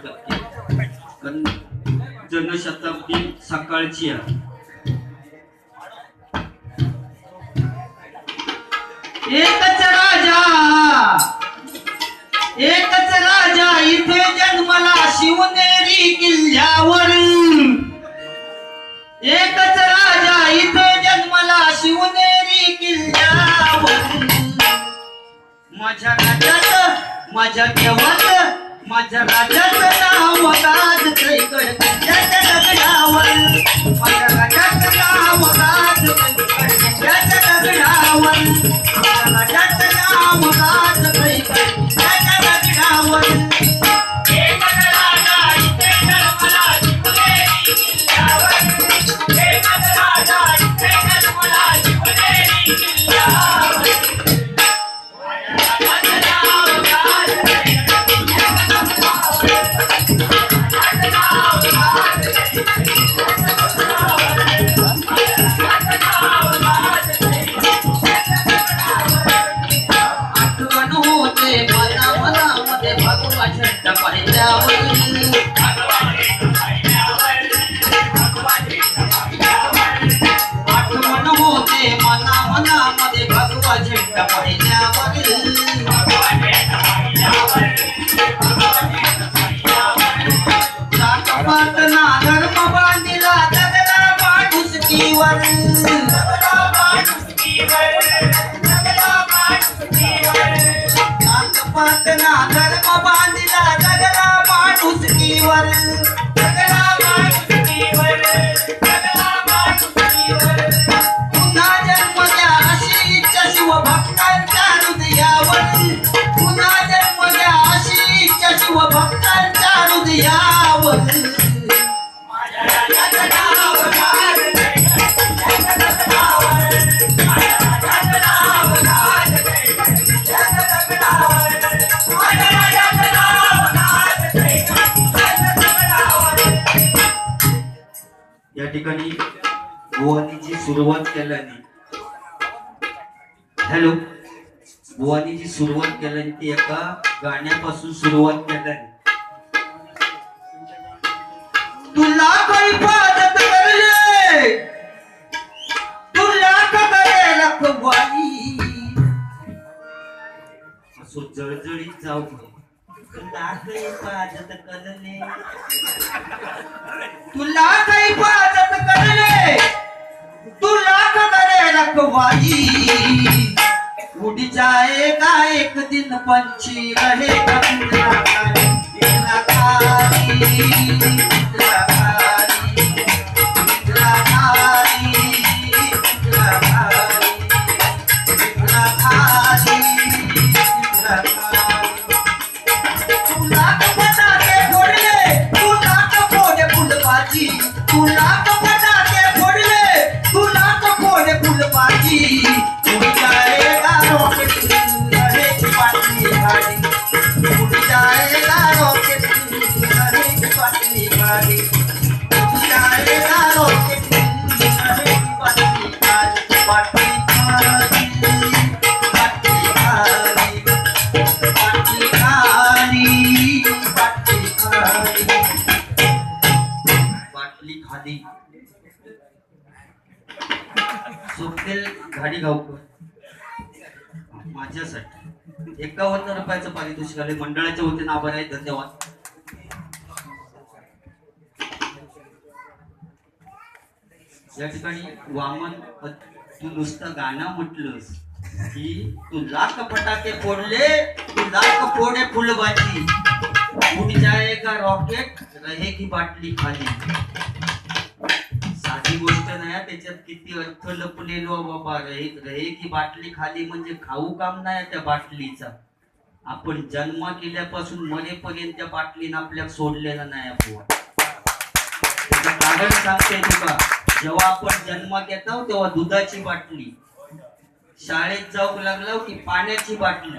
100% कारण जनशताब्दी सकाळची आहे. एकच राजा इथे जन्मला शिवनेरी किल्ल्यावर. एकच राजा इथे जन्मला शिवनेरी किल्ल्यावर. माझ्या राजाचं माझ्या देवाचं माझ्या राजाचं नाव गाजतंय गडकिल्ल्याच्या दगडावर. माझ्या राजाचं नाव गाजतंय गडकिल्ल्याच्या दगडावर. माझ्या राजाचं नाव गाजतंय गडकिल्ल्याच्या दगडावर. एकच राजा इथे जन्मला शिवनेरी किल्ल्यावर. एकच राजा इथे जन्मला शिवनेरी किल्ल्यावर. आठवण होते मना मनामध्ये भगवा झेंडा पाहिल्यावर. जातपात ना धर्म बांधिला दगडा माणुसकीवर. जातपात ना धर्म बांधिला दगडा माणुसकीवर. पुन्हा जन्म द्या अशी इच्छा शिवभक्तांच्या हृदयावर. पुन्हा जन्म द्या अशी इच्छा शिवभक्तांच्या हृदयावर. या ठिकाणी बुवानीची सुरुवात केल्याने बुवानीची सुरुवात केल्याने ती एका गाण्यापासून सुरुवात केल्याने. तुला काही पाजत करले तुला करे रखवाली. असो जळजळीत जाऊ तुला काही पाजत करले तुला काही पाजत करले तुला करे रखवाली. उड़ जाएगा एक दिन पंछी रहेगा पिंजरा खाली. पिंजरा खाली पिंजरा खाली पिंजरा खाली पिंजरा खाली पिंजरा खाली पिंजरा खाली. तुला फटाके फोडले तुला फोडे फुलबाजी. तुला फटाके फोडले तुला फोडे फुलबाजी. उड़ जाएगा रॉकेट रहेगी पाटली गाड़ी. उड़ जाएगा रॉकेट रहेगी पाटली गाड़ी. उड़ जाएगा रॉकेट रहेगी पाटली गाड़ी. पाटली गाड़ी पाटली गाड़ी पाटली गाड़ी पाटली गाड़ी. बाटली खाली सुखदेल गाडी गावकर माझ्यासाठी 51 रुपयाचं पारितोषिक आले. मंडळाच्या वतीने आभार आहे. धन्यवाद. या ठिकाणी वामन तू नुसतं गाणं म्हटलंस की तू लाख फटाके फोडले तू लाख फोडे फुलबाजी. उड़ जाएगा रॉकेट रहेगी बाटली खाली. साधी गोष्ट नाही. त्याच्यात किती अर्थ लपलेलो बाबा. रहेगी बाटली खाली म्हणजे खाऊ काम नाही त्या बाटलीचा. आपण जन्म केल्यापासून मरेपर्यंत त्या बाटलीनं आपल्याला सोडलेलं नाही. आपण कारण सांगते तुका. जेव्हा आपण जन्म घेतो तेव्हा दुधाची बाटली. शाळेत जाऊ लागलो की पाण्याची बाटली.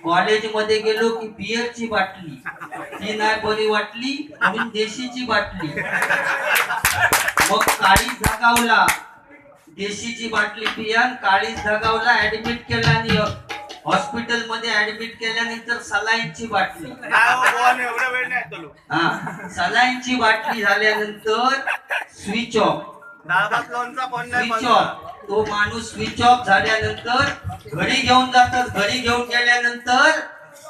कॉलेजमध्ये गेलो की बियरची बाटली. ती नाही बरी वाटली म्हणून देशीची बाटली. मग काळीच धगावला देशीची बाटली पियान काळीच धगावला ऍडमिट केला आणि हॉस्पिटल मध्ये ऍडमिट केल्यानंतर सलाईनची बाटली, एवढा वेळ नाही तुला. हा सलाईनची बाटली झाल्यानंतर स्विच ऑफ, डाळ भात लोणचा कोण नाही स्विच ऑफ. तो माणूस स्विच ऑफ झाल्यानंतर घरी घेऊन जातात. घरी घेऊन गेल्यानंतर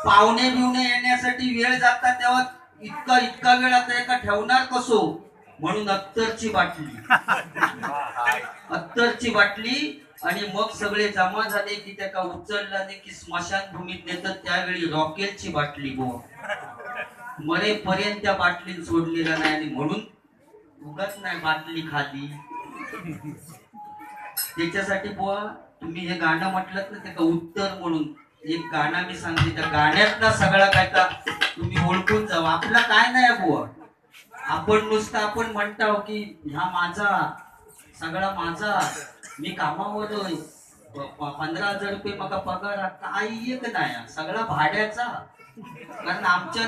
पाहुणे बिवणे येण्यासाठी वेळ जातात, तेव्हा इतका इतका वेळ आता एका ठेवणार कसो, म्हणून अत्तरची बाटली, अत्तरची बाटली. आणि मग सगळे जमा झाले की त्याला उचलला नाही की स्मशानभूमीत नेतात, त्यावेळी रॉकेलची बाटली बुवा, मरेपर्यंत त्या बाटलीत सोडलेला नाही. आणि म्हणून उगाच नाही बाटली खाली. त्याच्यासाठी बुवा तुम्ही हे गाणं म्हटलं ना, त्याचं उत्तर म्हणून एक गाणं मी सांगते, त्या गाण्यात ना सगळा काय का तुम्ही ओळखून जावा. आपला काय नाही बुवा, आपण नुसतं आपण म्हणतो की हा माझा, सगळा माझा, मी कामावर 15,000 रुपये मका पगार, काही एक नाही, सगळा भाड्याचा. कारण आमच्या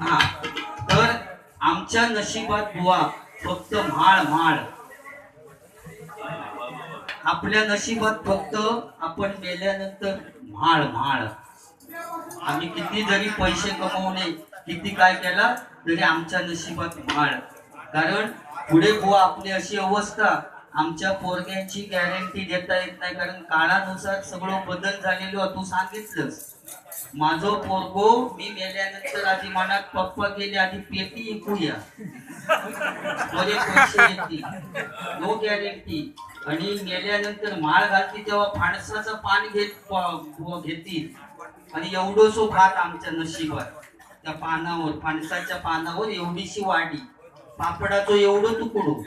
हा तर आमच्या नशिबात बुवा फक्त म्हाळ म्हाळ. आपल्या नशिबात फक्त आपण मेल्यानंतर म्हाळ म्हाळ. आम्ही किती जरी पैसे कमवणे, किती काय केला तरी आमच्या नशिबात म्हाळ. कारण पुढे बुवा आपली अशी अवस्था, आमच्या पोरग्यांची गॅरंटी देता येत नाही. कारण काळानुसार सगळं बदल झालेलो. तू सांगितलंस माझं पोरगो मी मेल्यानंतर आधी मनात पप्पा गेले आधी पेटी ऐकूया, बरे पैसे येतील, नो गॅरंटी. आणि मेल्यानंतर माळ घालती तेव्हा फाणसाचं पान घेतील. आणि एवढंसो भात आमच्या नशिबात, त्या पानावर, फाणसाच्या पानावर एवढीशी वाडी, पापडाचं एवढं तुकडो,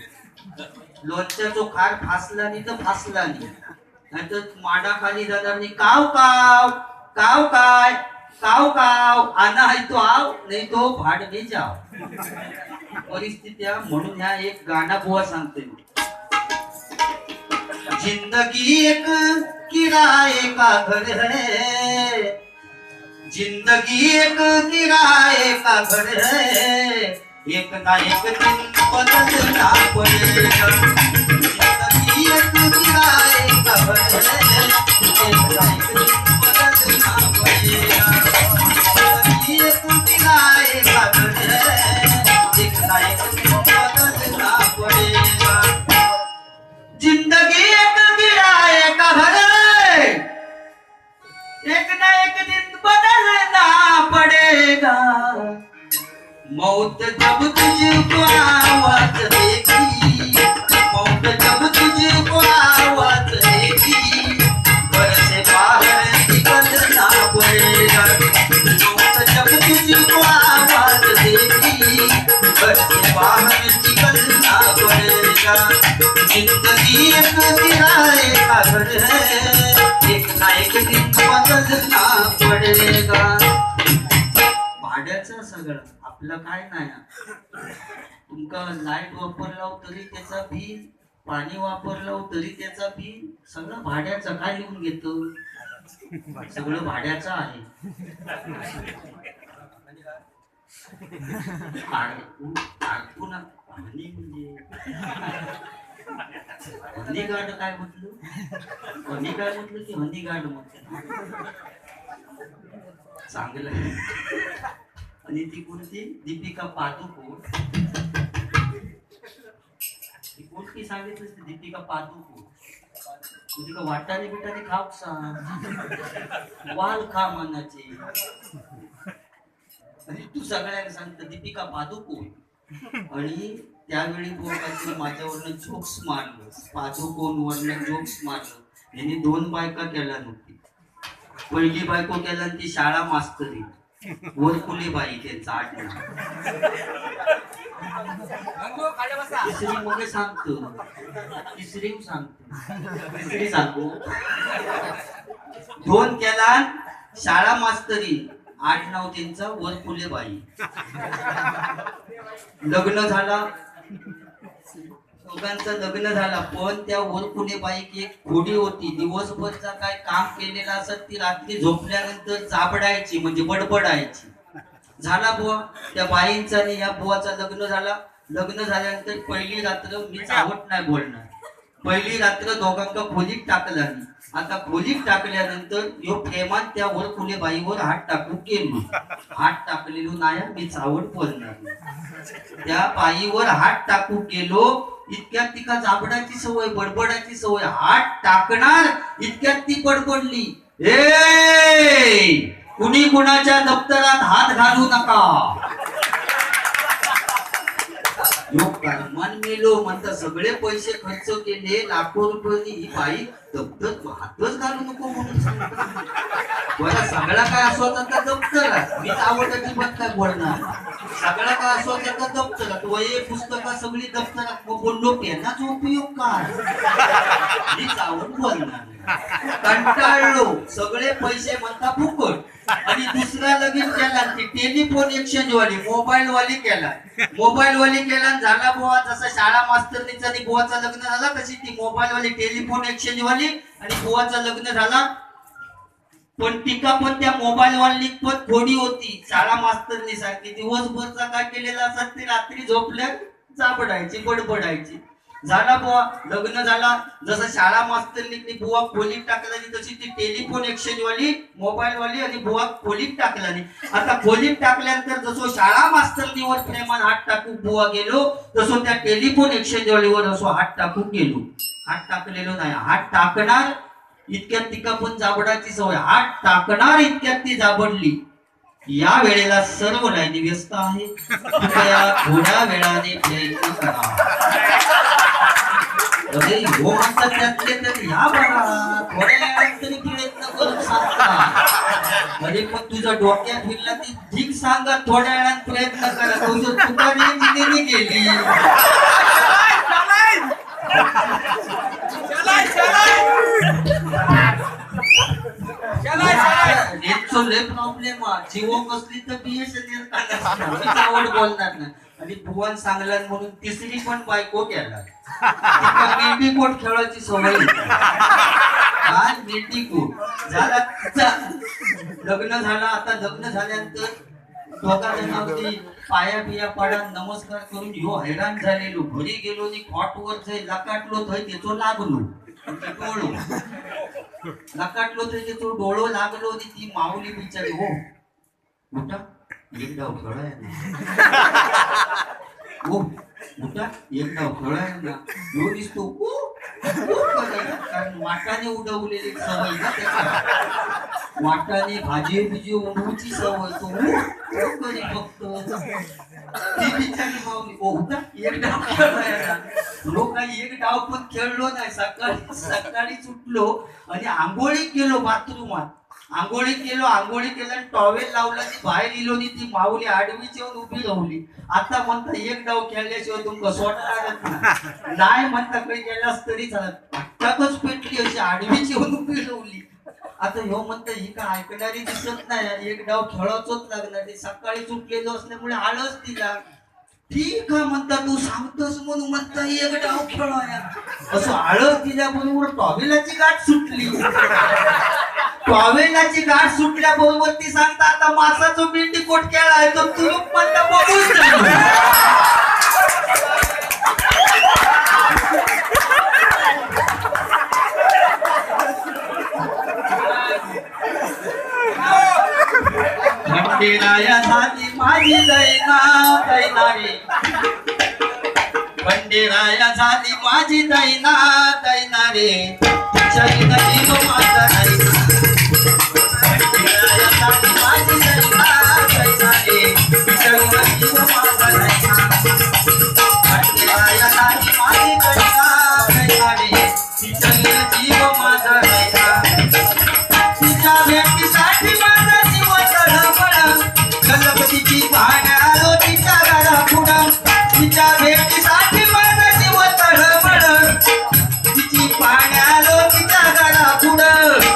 लोणच्याचो खार फासला नाही तर फासला नाही, नाहीतर माडाखाली जाणार नाही. काव काव काव काय काव काव आना है तो आव, नाही तो भाड में जाव. परिस्थित्या म्हणून ह्या एक गाणं बुवा सांगते. जिंदगी एक किराए का घर है, जिंदगी एक किराए का घर है, एक ना एक दिन बदलना पड़ेगा. जिंदगी एक किराए का घर है, एक ना एक दिन बदलना पड़ेगा. जिंदगी एक किराए का घर है, एक ना एक दिन बदलना पड़ेगा. जिंदगी एक किराए का घर है, एक ना एक दिन बदलना पड़ेगा. मौत जब तुझको आवाज देगी, मौत जब तुझको आवाज देगी, घर से बाहर निकलना पड़ेगा. मौत जब तुझको आवाज देगी, घर से बाहर निकलना पड़ेगा. जिंदगी एक किराए का घर है, एक ना एक दिन बदलना पड़ेगा. भाड्याचं सगळं आपलं काय नाही. तुमका लाईट वापरला तरी त्याचा बिल, पाणी वापरलं तरी त्याचा बिल, सगळं भाड्याचं. काय लिहून घेतो, सगळं भाड्याचं आहे. हनी गार्ड काय म्हटलं, हनी काय म्हटलं की हनी गार्ड म्हटलं, चांगलं. आणि ती कोणती दीपिका पादुकोण, ती कोणती सांगितलं दीपिका पादुकोण. तुझी का वाटाणे बिटाणे खाऊ सांग, वाल खा मनाचे. आणि तू सगळ्यांना सांगत दीपिका पादुकोण. आणि त्यावेळी बोलतो माझ्यावरनं जोक्स मारलं, पादुकोण वरनं जोक्स मारलं. यांनी 2 बायका केल्या नव्हती. पहिली बायको केला ती शाळा मास्तरी, वरकुले बाई त्यांचा आडनाव. तिसरी मग सांगतो, तिसरी सांगतो, तिसरी सांगू. 2 केला शाळा मास्तरी, आडनाव त्यांचा वरकुले बाई. लग्न झाला दोघांचं लग्न झालं, पण त्या वरकुले बाईक एक खोडी होती. दिवसभरचा काय काम केलेला असत, ती रात्री झोपल्यानंतर चाबडायची, म्हणजे बडबडायची. झाला बुवा त्या बाईंचा आणि या बुवाचा लग्न झाला. लग्न झाल्यानंतर पहिली रात्र मी चावट नाही बोलणार. पहिली रात्र दोघांना खोलीत टाकला नाही. आता खोलीत टाकल्यानंतर यो प्रेमान त्या वरकुले बाईवर हात टाकू गेलो. हात टाकलेलो नाही, मी चावट बोलणार नाही. त्या बाईवर हात टाकू गेलो, इतक्यात तिका जाबडाची सवय, बडबडाची सवय. हात टाकणार इतक्यात ती बडबडली, ए कुणी कुणाच्या दप्तरात हात घालू नका. मन मेलो म्हणता, सगळे पैसे खर्च केले, लाखो रुपये, ही बाई दप्तर हातच घालू नको म्हणून सांगतो. बरं सगळा काय असवाचा का दप्तरात, मी आवडती पण काय बोलणार. सगळा काय असवाचा का दप्तरात, वये पुस्तकं सगळी दप्तरात. मग बोललो पेनाचा उपयोग काय, मीच आवड बोलणार. कंटाळलो, सगळे पैसे म्हणता फुकट. आणि दुसरा लगीन केला, ती टेलिफोन एक्सचेंज वाली, मोबाईल वाली केला. मोबाईल वाली केला झाला बुवा. जसा शाळा मास्तरनीचा आणि बुवाचा लग्न झाला, तशी ती मोबाईल वाली टेलिफोन एक्सचेंज वाली आणि बुवाचा लग्न झाला. पण टिका पण त्या मोबाईल वाली पण थोडी होती. शाळा मास्तरनी सारखी दिवसभरचा काय केलेला असत, ती रात्री झोपल्या चाबडायची, बडबडायची. झाला बुवा लग्न झाला. जसं शाळा मास्तरनी बुवा खोलीत टाकला, तशी ती टेलिफोन एक्सचेंज वाली, मोबाईल वाली आणि बुवा खोलीत टाकला. आता खोलीत टाकल्यानंतर जसं शाळा मास्तरनीवर प्रेमान हात टाकू बुवा गेलो, तसं त्या टेलिफोन एक्सचेंज वालीवर असो हात टाकू गेलो. हात टाकलेलो नाही, हात टाकणार इतक्यात तिका पण जाबडाची सवय. हात टाकणार इतक्यात ती जाबडली. या वेळेला सर्व लाईनी व्यस्त आहे, कृपया थोड्या वेळाने प्रयत्न करा. अरे हो म्हणतात त्यातले तर या बघा, थोड्या वेळात तरी प्रयत्न करून सांगता. अरे पण तुझ्या डोक्यात फिरला ती ठीक सांगा, थोड्या वेळात प्रयत्न करा. तुझं तुका इंजिनिअरिंग गेली. प्रॉब्लेम जीवो कसली तर BSNL आवड बोलणार नाही. आणि भुवन सांगला म्हणून तिसरी पण बायको केला. मेंढीकोट खेळायची सवय. मेंढीकोट झाला तिचा लग्न झाला. आता लग्न झाल्यानंतर दोघा जणांची पाया बिया पाडा नमस्कार करून ह्यो हैराण झालेलो. घरी गेलो आणि खॉटवर जाई लकाटलो थंय त्याचो लागलो डोळो. लकाटलो थंय त्याचो डोळो लागलो आणि ती माऊली बिचारी, हो मोठा एक डाव खेळाय हो मोठा एक डाव खेळाय ना. ह्यो दिसतो कारण वाटाने उडवलेली सवय ना त्याला. वाटाने भाजी बिजी उडवची सवय तो फक्त ती बिचारी माऊली, ओ होता एक डाव खेळायला. लोक काही एक डाव पण खेळलो नाही. सकाळी सुटलो आणि आंघोळी केलो बाथरूमात. आंघोळी केलं टॉवेल लावला, ती बाहेर इलो आणि ती माऊली आडवीच येऊन उभी राहिली. आता म्हणता एक डाव खेळल्याशिवाय तुमका सोडणार नाही म्हणता, काही केलास तरी चालत. आत्ताच पेटली अशी आडवीच येऊन उभी राहिली. आता ह्यो म्हणता ही का ऐकणारी दिसत नाही, एक डाव खेळायचोच लागणार. सकाळी सुटलेलो असल्यामुळे आळस दिला. ठीक आहे म्हणता, तू सांगतोस म्हणून म्हणता एक डाव खेळाया. असं आळस दिल्याबरोबर टॉवेलाची गाठ सुटली. टॉवेलाची गाठ सुटल्याबरोबर ती सांगता आता मासाचं मेंढीकोट खेळाय तो तू म्हणता बघूच खंडेराया झाली माझी दैना दैना रे. खंडेराया झाली माझी दैना दैना रे. शरीर जीव माझा दैना. खंडेराया झाली माझी दैना दैना रे. शरीर जीव माझा दैना. खंडेराया झाली माझी दैना दैना रे. शरीर जीव माझा दैना. तिच्या भेटीसाठी माझा जीव तळमळ. गणपतीची पाण्यालो तिच्या घरा पुढं. तिच्या भेटीसाठी माझा जीव तळमळ. तिची पाण्यालो तिच्या घरा पुढं.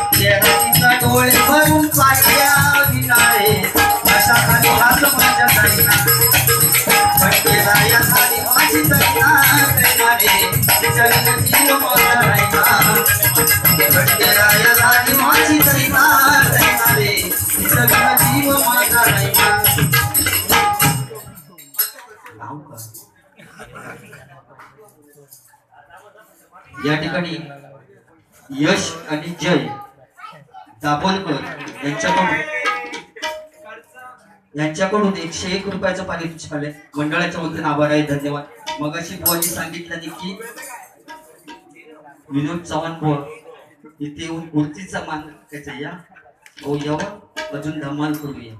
नाव का? या ठिकाणी यश आणि जय दाभोलकर यांच्याकडून 101 रुपयाचं पारितोषिक आलंय. मंडळाच्या वतीने आभार आहे, धन्यवाद. मगाशी बुवांनी सांगितलं की विनोद चव्हाण बुवा इथे येऊन मूर्तीचा मान त्याचा या हो यावं अजून धमाल करूया.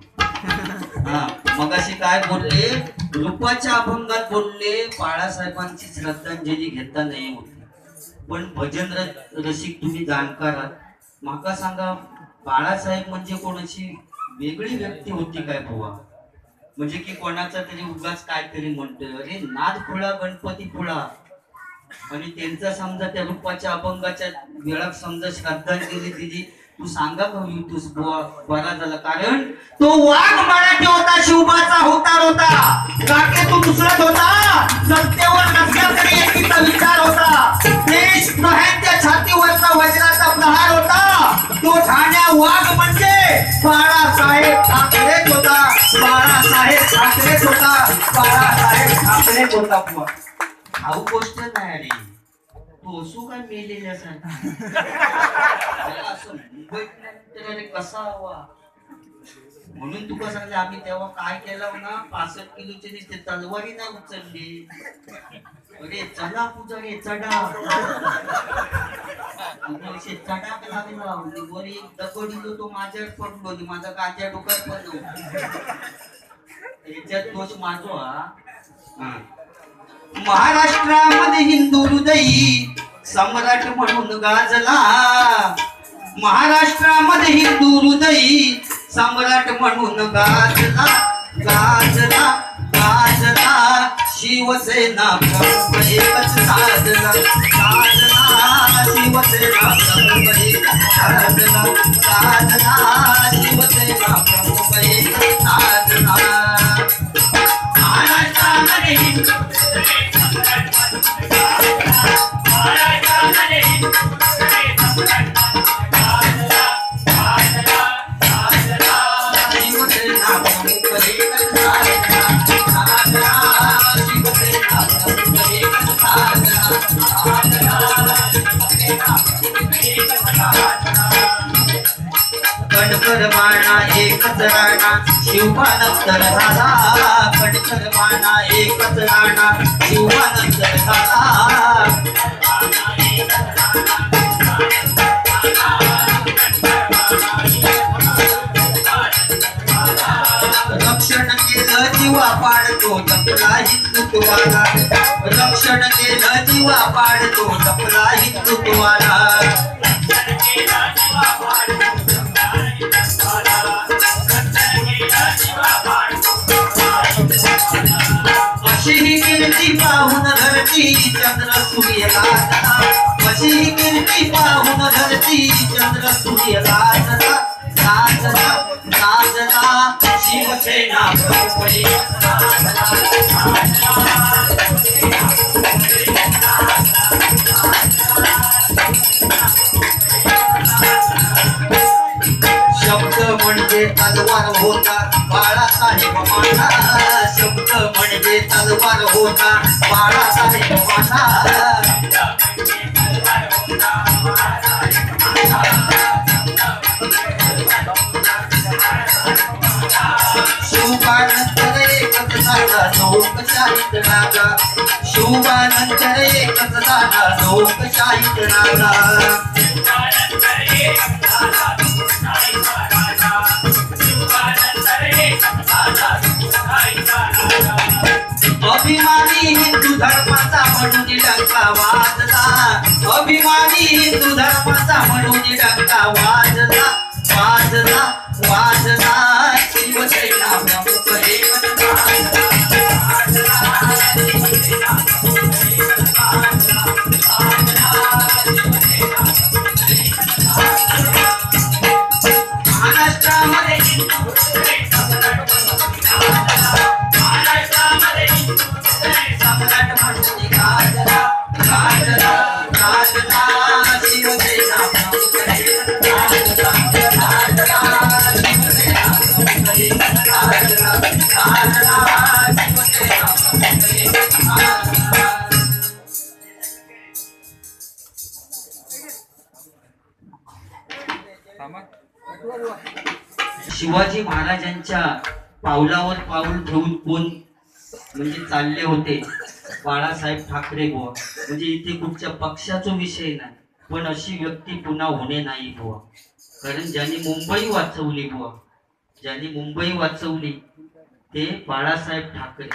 हा मगाशी काय बोलले, रूपाच्या अभंगात बोलले, बाळासाहेबांची श्रद्धांजली घेता नाही होती. पण भजन रसिक तुम्ही जाणकार आहात, माका सांगा बाळासाहेब म्हणजे कोणाची वेगळी व्यक्ती होती काय बुवा? म्हणजे की कोणाचा तरी उगाच काहीतरी म्हणतोय, अरे नाद खुळा गणपती खुळा. आणि त्यांचा समजा त्या रूपाच्या अभंगाच्या वेळात समजा श्रद्धांजली दिली, तू सांगा का तूच बुवा बरा झाला. कारण तो वाघ मराठी होता, शिवबाचा होता होता, काके तो दुसराच होता, सत्तेवर नसल्याकडे एकीचा विचार होता, देश प्रहारच्या छातीवरचा वज्राचा प्रहार होता. तो ठाण्या वाघ म्हणजे बाळासाहेब ठाकरेच होता, बाळासाहेब ठाकरेच होता, बाळासाहेब ठाकरेच होता बुवा. हाऊ गोष्ट नाही रे, तो असो काय मेलेल्यासारखा असं मुंबईत अरे कसा हवा. म्हणून तुका सांगले आम्ही तेव्हा काय केलं ना, 65 किलोची नुसते तलवारी नाही उचलली. अरे चला पुजारी चढा, चढा लागला वर एक दगड दिलो तो माझ्यावर पडलो, माझा काच्या डोक्यात पडलो. याच्यात दोष माझो हा. महाराष्ट्रामध्ये हिंदू हृदयी सम्राट म्हणून गाजला, महाराष्ट्रामध्ये हिंदू हृदयी सम्राट म्हणून गाजला, गाजला गाजला. शिवसेना प्रमुख एकच साधला, साधला शिवसेना प्रमुख एकच साधला, साधला शिवसेना प्रमुख एकच साधला. महाराष्ट्रामध्ये हिंदू कणकर बाणा एकच राणा शिवबानंतर झाला, कणकर बाणा एकच राणा शिवबानंतर झाला. रक्षण केलं जीवा पाडतो जपला हिंदुत्वाला, रक्षण केलं जीवा पाडतो जपला हिंदुत्वाला. अशी ही कीर्ती पाहून धरती चंद्र सूर्य गाजला, अशी ही कीर्ती पाहून धरती चंद्र सूर्य गाजला, गाजला गाजला. शिवसेना प्रमुख एकच शब्द म्हणजे तलवार होता बाळासाहेब माझा, शब्द म्हणजे तलवार होता बाळासाहेब माझा. शिवबानंतर एकच झाला लोकशाहीत राजा, शिवबानंतर एकच झाला लोकशाहीत राजा. अभिमानी हिंदू धर्माचा म्हणून डंका वाजला, अभिमानी हिंदू धर्माचा म्हणून डंका वाजला, वाजला वाजला. शिवसेना प्रमुख एकच महाराष्ट्रामध्ये सम्राट म्हणून गाजला, गाजला गाजला. शिवसेना प्रमुख एकच गाजला, गाजला शिवसेना प्रमुख एकच गाजला, गाजला. शिवाजी महाराजांच्या पावलावर पाऊल ठेवून कोण म्हणजे चालले होते? बाळासाहेब ठाकरे बुवा. म्हणजे इथे कुठच्या पक्षाचा विषय नाही, पण अशी व्यक्ती पुन्हा होणे नाही बुवा. कारण ज्यांनी मुंबई वाचवली बुवा, ज्यांनी मुंबई वाचवली ते बाळासाहेब ठाकरे.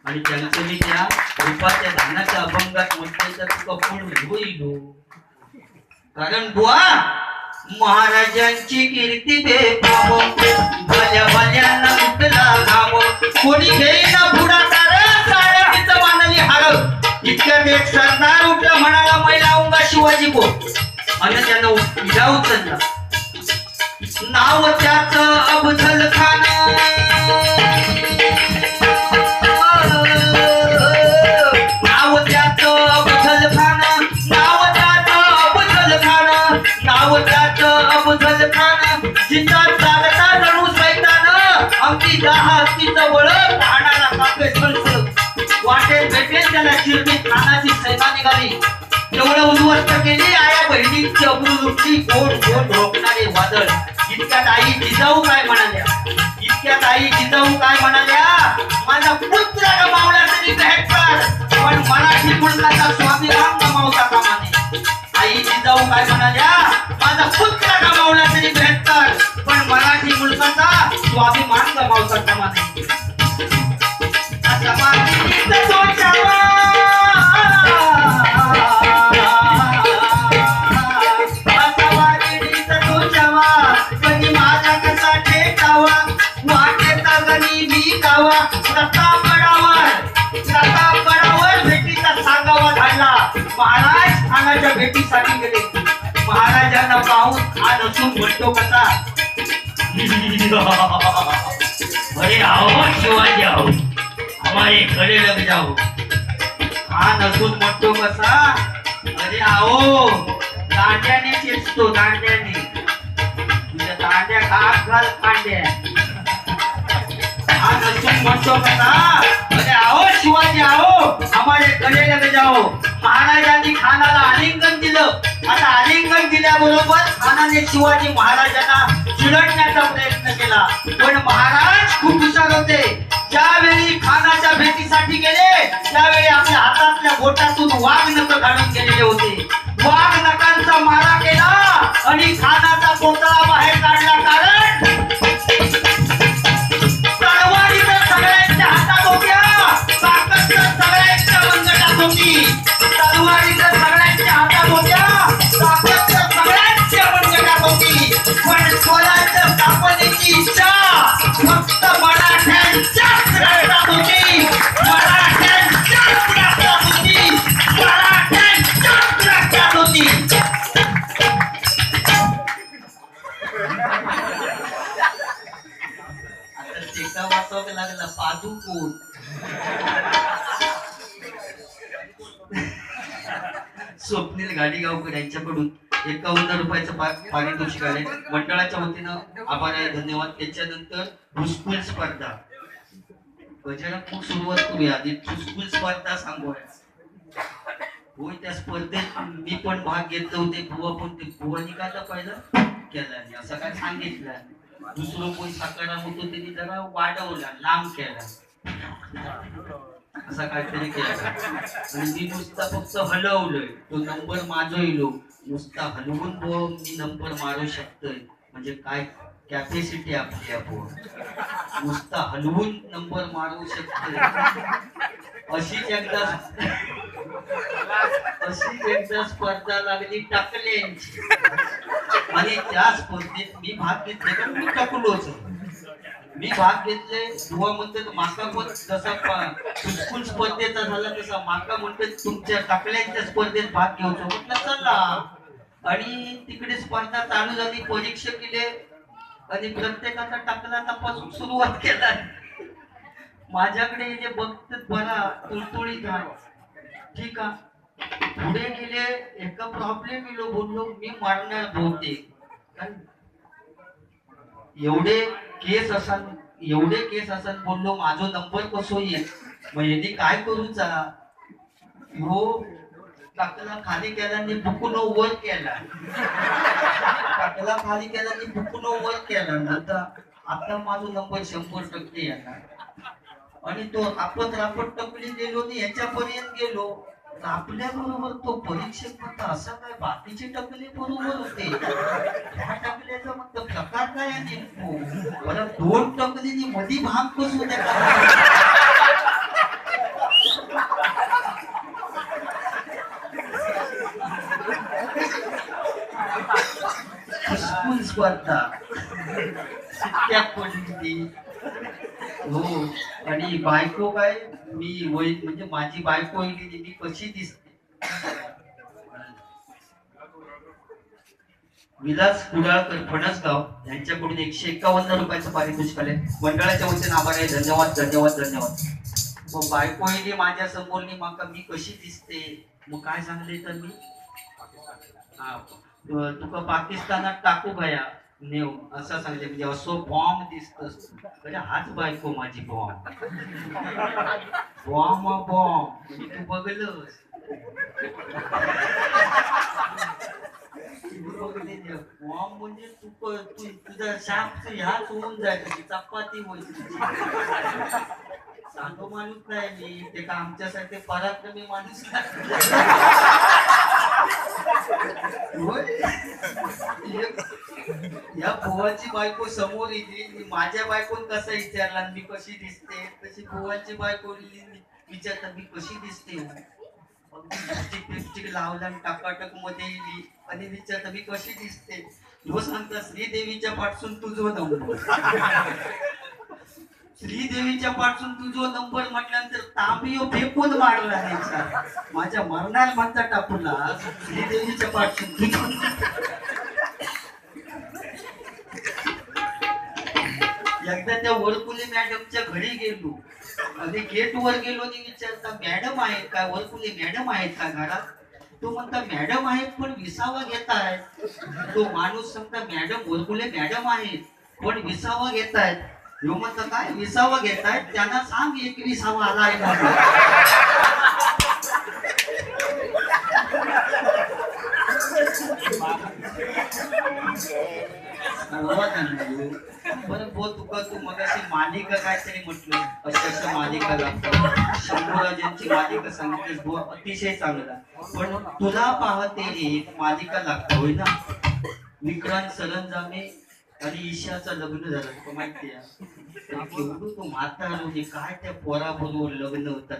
आणि त्यांचं मी त्या रूपाच्या धानाच्या अभंगात म्हटलं तर कपूर होईल. कारण बुवा महाराजांची कीर्ती बेपाव, भल्या भल्यांना कुठला घाव, कोणी घेईना पुढाकार, साड्याचं मानली हार. इतक्यात एक सरदार उठला, म्हणाला मैला उंगा शिवाजी बो. आणि त्यानं उठा उचलला. नाव त्याचं अफजल खान, नाव त्याचं अफजल खान, नाव त्याचं अफजल खान, नाव त्याचं अफजल खान. जिचा चालता जणू सैतान, अगदी दहा जवळ राहणारा काके सळसळ. वाटेत भेटेल त्याला शिर्डीत खानाची सैना निघाली. एवढं उद्ध्वस्त केली आया बहिणीची अब्रू लुटली. गोड गोड रोखणारे वादळ. इतक्यात आई जिजाऊ काय म्हणाल्या? इतक्यात आई जिजाऊ काय म्हणाल्या? माझा पुत्र गमावला तरी बेहत्तर, पण मराठी मुलकाचा स्वाभिमान गमावता कामा नये. आई जिजाऊ काय म्हणाल्या? माझा पुत्र गमावला तरी बेहत्तर, पण मराठी मुलकाचा स्वाभिमान गमावता कामा नये. आता मातीचा सोचावा, भेटीचा सांगावा धाडला. महाराज खानाच्या भेटीसाठी गेले. महाराजांना पाहून खान असून म्हणतो कसा, अरे आओ शिवाजी आओ, हमारे गले लग जाओ. खान असून म्हणतो कसा, अरे आओ दांड्याने चेचतो, दांड्याने. तुझ्या दांड्या घाल कांड्या. खान असून म्हणतो कसा, अरे आओ शिवाजी आओ, हमारे गले लग जाओ. महाराजांनी खानाला आलिंगन दिलं. आता आलिंगन दिल्याबरोबर खानाने शिवाजी महाराजांना चिरडण्याचा प्रयत्न केला. पण महाराज खूप हुशार होते. ज्यावेळी खानाच्या भेटीसाठी गेले त्यावेळी आपल्या हातातल्या बोटातून वाघ नख काढून गेलेले होते. वाघ नखांचा मारा केला आणि खानाचा पोतळा बाहेर काढला. कारण तलवारी तर सगळ्यांच्या हातात होत्या, ताकद तर सगळ्यांच्या मनगटात होती. तलवारी तर सगळ्यांच्या हातात होत्या, ताकद तर सगळ्यांच्या मनगटात होती. पण स्वराज्य स्थापनेची इच्छा फक्त मराठ्यांच्याच रक्तात होती. मराठ्यांच्याच रक्तात होती. मराठ्यांच्याच रक्तात होती. आता टेका वाचावं लागला. पादू कोण? स्वप्नील गाडीगावकर यांच्याकडून 51 रुपयाचं पारितोषिक आले. मंडळाच्या वतीनं आभार आहे, धन्यवाद. त्याच्यानंतर भुसकुल स्पर्धा. गजाला खूप सुरुवात करूया. आधी भुसकुल स्पर्धा सांगूया. होय, त्या स्पर्धेत मी पण भाग घेतले होते. बुवा पण ते बुवानी काय पाहिलं केला असं काय सांगितलं. दुसरं कोण सकाराम होतो त्यांनी जरा वाढवला, लांब केला, असा काहीतरी केला. आणि मी नुसता फक्त हलवलंय. तो नंबर माझा येलो. नुसता हलवून मी नंबर मारू शकतोय म्हणजे काय कॅपॅसिटी आपली. आपण नुसता हलवून नंबर मारू शकतोय. अशीच एकदा स्पर्धा लागली टाकल्यांची. आणि त्या स्पर्धेत मी भाग घेतले तर मी टाकलोच. मी भाग घेतले. बुवा म्हणते माका पण जसा स्कूल स्पर्धेचा झाला तसा माका म्हणते तुमच्या टाकल्यांच्या स्पर्धेत भाग घेऊचो. म्हटलं चला. आणि तिकडे स्पर्धा चालू झाली. परीक्षा केले आणि प्रत्येकाचा टाकला तपासून सुरुवात केला. माझ्याकडे जे बघतात बरा तुळतुळीत झाला. ठीक आहे. पुढे गेले. एका प्रॉब्लेम येलो. बोललो मी मारणार बहुतेक. एवढे केस असन बोललो माझा नंबर कसो येईल. मग यांनी काय करूचा. हो टाकला खाली केला आणि बुकून वर केला. टाकला खाली केला आणि बुकून वर केला. आता आता माझा नंबर 100% येणार. आणि तो आपण टपली गेलो आणि ह्याच्यापर्यंत गेलो. आपल्या बरोबर तो परीक्षक म्हणतो असं काय बाकीचे टकले बरोबर होते, ह्या टकल्याचा म्हणतो प्रकार काय आहे नेमको. बरं 2 टकलीनी मधी भाग कसू द्या. स्कूल स्पर्धा त्या पडली. हो. आणि बायको काय, मी वय म्हणजे माझी बायको गेली, मी कशी दिसते. विलास कुडाळकर फणसगाव यांच्याकडून 151 रुपयाचं पारितोषिक आले. मंडळाच्या वतीने आभार आहे. धन्यवाद धन्यवाद धन्यवाद. मग बायको गेली माझ्या समोरनी, माका मी कशी दिसते. मग काय सांगले तर मी तुका पाकिस्तानात टाकू भया नेव असं सांगले. म्हणजे असो बॉम्ब दिसतस. म्हणजे हाच बायको माझी बॉम्ब. बॉम्ब बॉम्ब म्हणजे तू बघलस. बॉम्ब म्हणजे तू तुझा शाप ह्याच होऊन जायचं. चपाती व्हायची. साधो माणूस नाही मी, ते का आमच्यासाठी पराक्रमी माणूस या पोवाची बायको समोर येते. माझ्या बायकोन कसा विचारला मी कशी दिसते, तशी पोवाची बायको विचारतात मी कशी दिसते. लिपस्टिक लावला आणि टकाटक मध्ये येईल आणि विचारता मी कशी दिसते. तो सांगता श्रीदेवीच्या पाठसून तुझो नंबर. श्रीदेवीच्या पाठसून तुझो नंबर म्हटल्यानंतर तांबियो फेकून मारला त्याचा. माझ्या मरणार म्हणता टाकूला श्रीदेवीच्या पाठसून तुझो. एकदा त्या वरकुले मॅडमच्या घरी गेलो आणि गेट वर गेलो आणि विचारता मॅडम आहेत का, वरकुले मॅडम आहेत का घरात. तो म्हणता मॅडम आहेत पण विसावा घेतायत. तो माणूस सांगता मॅडम वरकुले मॅडम आहेत पण विसावा घेतायत. ह्यो म्हणता काय विसावा घेतायत, त्यांना सांग 21वा आलाय बरं बोल. तुका तू मगाशी मालिका काहीतरी म्हटलं, अशा मालिका लागतात. शंभूराजांची मालिका सांगितलीस बोल, अतिशय चांगला. पण तुला पाहते रे एक मालिका लागत होय ना. विक्रांत सरंजामे आणि ईशाचं लग्न झालं तुला माहिती आहे. केवढं तो म्हातारा म्हणजे काय त्या पोराबरोबर लग्न होतं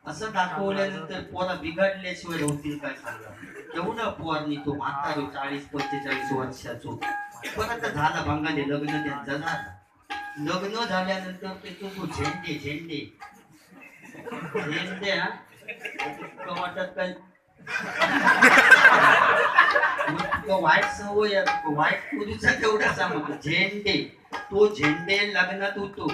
असं दाखवल्यानंतर पोरा बिघडल्याशिवाय होतील काय सांगा. केवढा पोरनी तो म्हातारा 40-45 वर्षाचो. परत झाला बंगाली लग्न त्यांचं झालं. लग्न झाल्यानंतर ते तो झेंडे झेंडे वाटत काय वाईट सवय वाईट पुरीचा तेवढा सांगतो. झेंडे तो झेंडे लग्नात होतो.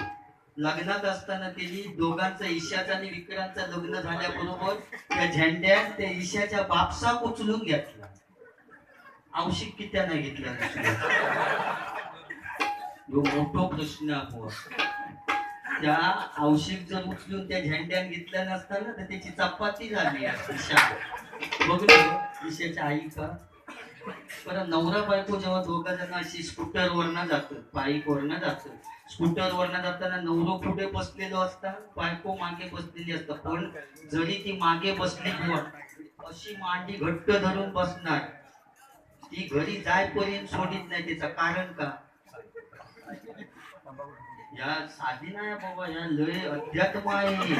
लग्नात असताना त्यांनी दोघांचं ईशाचं आणि विक्रांतचं लग्न झाल्याबरोबर त्या झेंड्यात त्या ईशाच्या बापसा उचलून घेतला. औषिक कित्या नाही घेतला. मोठो प्रश्न आपण त्या औषिक जर उचलून त्या झेंड्यान घेतल्या नसताना तर त्याची चपाती झाली. ईशा बघलो ईशाच्या आई का. परत नवरा बायको जेव्हा दोघा जण अशी स्कूटर वरनं जातात, बाईक वरनं जातात. स्कूटर वरनं जाताना नवरो पुढे बसलेलो असता, बायको मागे बसलेली असतात. पण जरी ती मागे बसली अशी मांडी घट्ट धरून बसणार. ती घरी जायपर्यंत सोडित नाही. त्याचं कारण का या साधी नाही बाबा, या लय अध्यात्म आहे.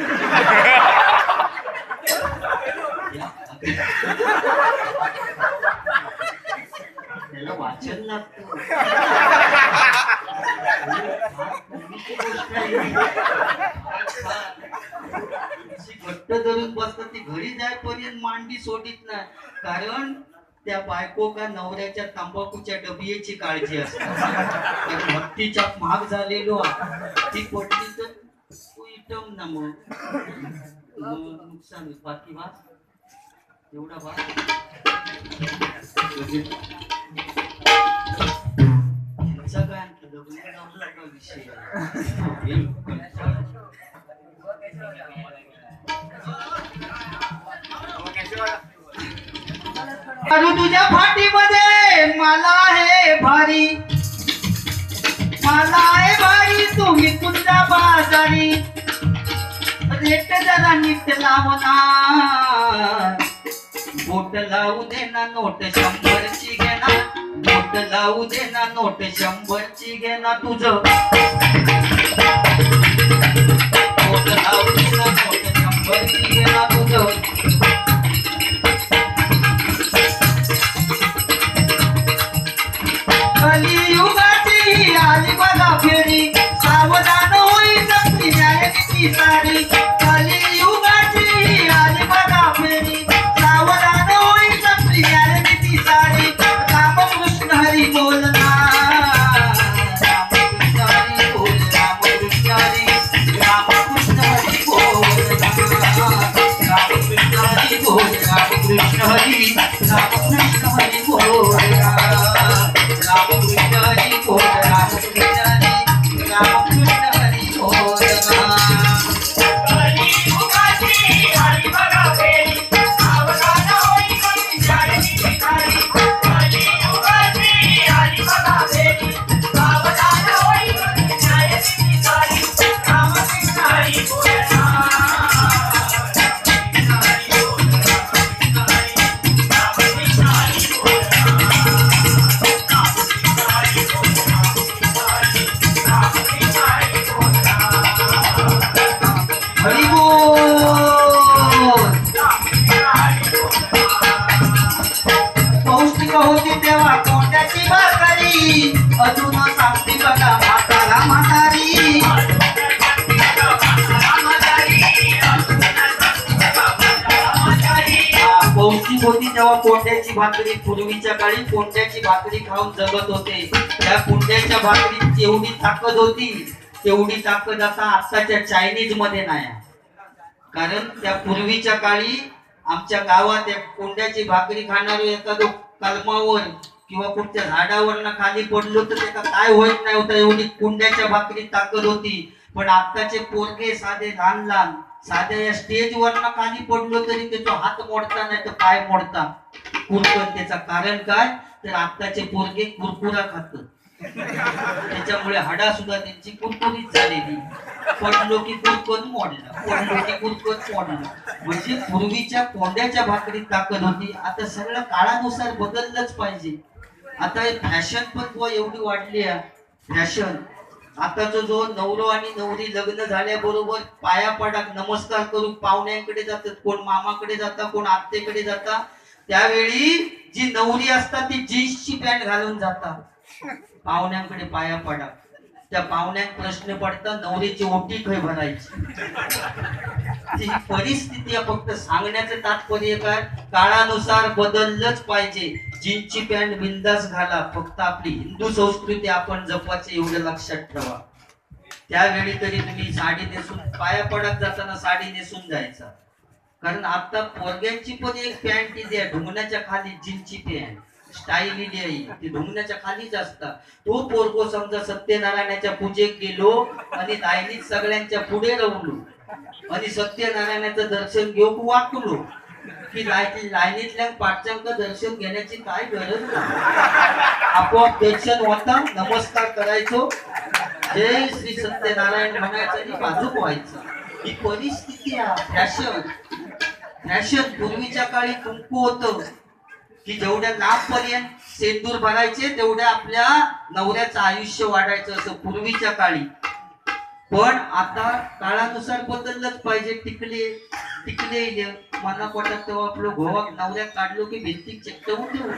त्याला वाचन लागतं. घट्ट धरून बसतात. ती घरी जायपर्यंत मांडी सोडित नाही. कारण त्या बायको का नवऱ्याच्या तंबाखूच्या डबियेची काळजी असते. भक्तीच्या महाग झालेलो ती पडली तर तू इटम ना मग नुकसान. बाकी वाच एवढा वाच काय विषय तुझ्या फाटीमध्ये मला हे भारी मला आहे भारी तुम्ही कुंदा बाजारी रेट जरा नीट लावणार बोट लावू दे ना नोट 100ची घे ना बोट लावू दे ना नोट 100ची घे ना तुझं बोट लावू दे ना नोट 100ची घे ना तुझं कलियुगाची आली बघा फेरी सावधान होई जपली न्यायाची सारी कलियुगाची आली बघा फेरी सावधान होई जपली न्यायाची सारी रामकृष्ण हरी बोल ना रामकृष्ण हरी बोल रामकृष्ण हरी रामकृष्ण हरी बोल रामकृष्ण हरी बोल रामकृष्ण हरी रामकृष्ण हरी बोल रामकृष्ण हरी बोल रामकृष्ण हरी रामकृष्ण हरी बोल कलियुगाची आली बघा फेरी सावधान होई जपली न्यायाची सारी कलियुगाची आली बघा फेरी सावधान होई जपली न्यायाची सारी रामकृष्ण हरी बोल हरी बोल पौष्टिक होती तेव्हा कोंड्याची भाकरी अजून सांगते बघा म्हातारा म्हातारी पौष्टिक होती तेव्हा कोंड्याची भाकरी पूर्वीच्या काळी कोंड्याची भाकरी खाऊन जगत होते त्या कोंड्याच्या भाकरीत जेवढी ताकद होती तेवढी ताकद आता आताच्या चायनीज मध्ये नाही कारण त्या पूर्वीच्या काळी आमच्या गावात एक कोंड्याची भाकरी खाणारो एखादं कलमावर किंवा कुठच्या झाडावर खाली पडलो तर त्याला काय होत नाही होतं एवढी कोंड्याच्या भाकरीत ताकद होती पण आताचे पोरगे साधे लहान लहान साध्या या स्टेजवर खाली पडलो तरी त्याचा हात मोडता नाही तर पाय मोडता कुरकन त्याचं कारण काय तर आताचे पोरगे कुरकुरा खातात त्याच्यामुळे हाडा सुद्धा त्यांची कुरकुरीत झालेली पडलो की कुरकन मोडला पडलो की कुरकन मोडला म्हणजे पूर्वीच्या कोंड्याच्या भाकरीत ताकद होती आता सगळं काळानुसार बदललंच पाहिजे आता फॅशन पण एवढी वाढली आहे फॅशन आताचा जो नवरो आणि नवरी लग्न झाल्याबरोबर पाया पडाक नमस्कार करून पाहुण्यांकडे जातात कोण मामाकडे जातात कोण आत्तेकडे जातात त्यावेळी जी नवरी असतात ती जीन्सची पॅन्ट घालून जातात पाहुण्यांकडे पाया पडा त्या पाहुण्यात प्रश्न पडतात नवरीची ओटी खय भरायची ही परिस्थिती आहे फक्त सांगण्याचं तात्पर्य काय काळानुसार बदललंच पाहिजे जीन्सची पॅन्ट बिंदास घाला फक्त आपली हिंदू संस्कृती आपण जपायची एवढं लक्षात ठेवा त्यावेळी तरी तुम्ही साडी नेसून पाया पडत जाताना साडी नेसून जायचा कारण आता पोरग्यांची पण एक पॅन्ट ती आहे ढुंगणाच्या खाली जीन्सची पॅन्ट स्टाईलिली आहे ती ढुंगणाच्या खालीच असता तो पोरगो समजा सत्यनारायणाच्या पूजेक गेलो आणि लाईनीत सगळ्यांच्या पुढे रवलो आणि सत्यनारायणाचं दर्शन घेऊन वाटलो की लाईनीतल्या पाठच्यांक दर्शन घेण्याची काय गरज नाही आपोआप दर्शन होता नमस्कार करायचो जय श्री सत्यनारायण म्हणायचं आणि बाजूक व्हायचं ही परिस्थिती आहे फॅशन पूर्वीच्या काळी कुंकू होतं की जेवढ्या नामपर्यंत सेंदूर भरायचे तेवढ्या आपल्या नवऱ्याचं आयुष्य वाढायचं असं पूर्वीच्या काळी पण आता काळानुसार बदललंच पाहिजे टिकले मना पोटात तेव्हा आपलं गोवा नवऱ्यात काढलो की भिंती चिकटवून ठेवून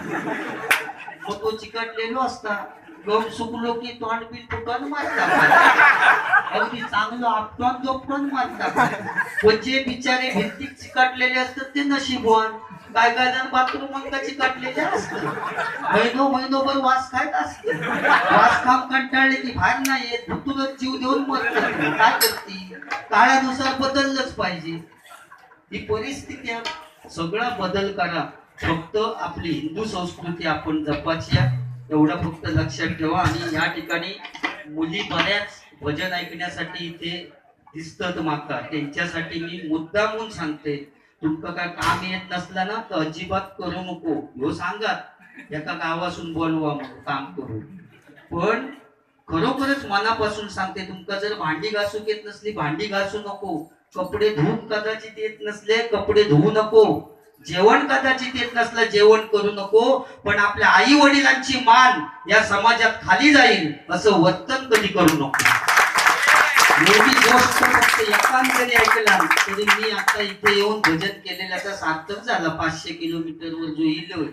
मग तो चिकटलेलो असता गम सुकलो की तोंड बिल फुटून मारता अगदी चांगलं आपटून जोपटून मारता पण जे बिचारे भिंतीत चिकटलेले असतात ते नशीबवान काय काय जण बाथरूम अंगा चिकटलेले असतात महिनोभर वास खायत असते वास खाम कंटाळले की बाहेर नाही येत तुरंत जीव देऊन मरतात काय करते काळानुसार बदललंच पाहिजे ही परिस्थिती सगळा बदल करा फक्त आपली हिंदू संस्कृती आपण जपायची एवढं फक्त लक्षात ठेवा आणि या ठिकाणी मुली बऱ्याच भजन ऐकण्यासाठी इथे दिसतात माका त्यांच्यासाठी मी मुद्दामून सांगते तुमका काय काम येत नसला ना तर अजिबात करू नको ह्यो सांगा एका गावासून बोलवा मग काम करू पण खरोखरच मनापासून सांगते, तुमका जर भांडी घासूक येत नसली भांडी घासू नको, कपडे धुवून कदाचित येत नसले कपडे धुवू नको, जेवण कदाचित येत नसलं जेवण करू नको, पण आपल्या आई वडिलांची मान या समाजात खाली जाईल असं वर्तन कधी करू नको. एवढी गोष्ट फक्त एकांतरी ऐकला तरी मी आता इथे येऊन भजन केलेल्याचा सार्थक झाला. 500 किलोमीटरवर जो इलोय,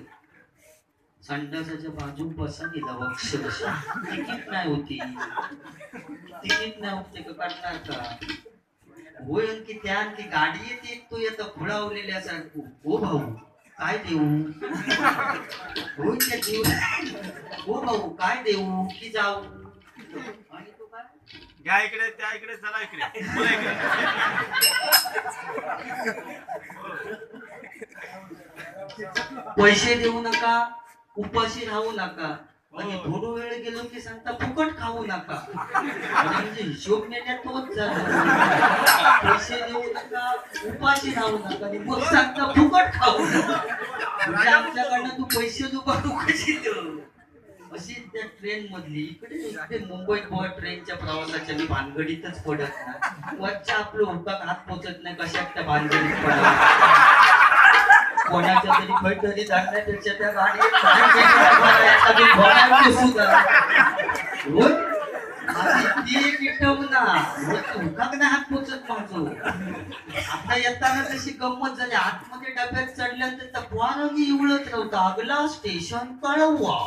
संडासाच्या बाजू बसा गेला अक्षरशः. तिकीट नाही होती का काढणार का? होय आणखी त्या आणखी गाडी येते तो येतं खुळावलेल्यासारखं. हो भाऊ काय देऊ? होय त्या देऊ. हो भाऊ काय देऊ की जाऊ? आणि तो काय घ्या इकडे त्या इकडे चला इकडे बोला इकडे. पैसे देऊ नका, उपाशी राहू नका, आणि थोडं वेळ गेलो की सांगता फुकट खाऊ नका. म्हणजे हिशोब नेण्यात तोच झाला. पैसे देऊ नका, उपाशी राहू नका, आणि मग सांगता फुकट खाऊ नका. म्हणजे आमच्याकडनं तू पैसे दुपारू कशी देऊ? अशी त्या ट्रेन मधली इकडे मुंबईत बुवा ट्रेनच्या प्रवासाच्या मी भानगडीतच पडत नाही. वरच्या आपलं हुकात हात पोचत नाही, कशात त्या भानगडीत पडत. कोणाच्या तरी खैतरी जाण्यापेक्षा त्या गाडीत हात पोचत माझो. आता येताना तशी गंमत झाली, आतमध्ये डब्यात चढल्यानंतर त्या पोरांनी इवळत नव्हतं, अगला स्टेशन कळवा,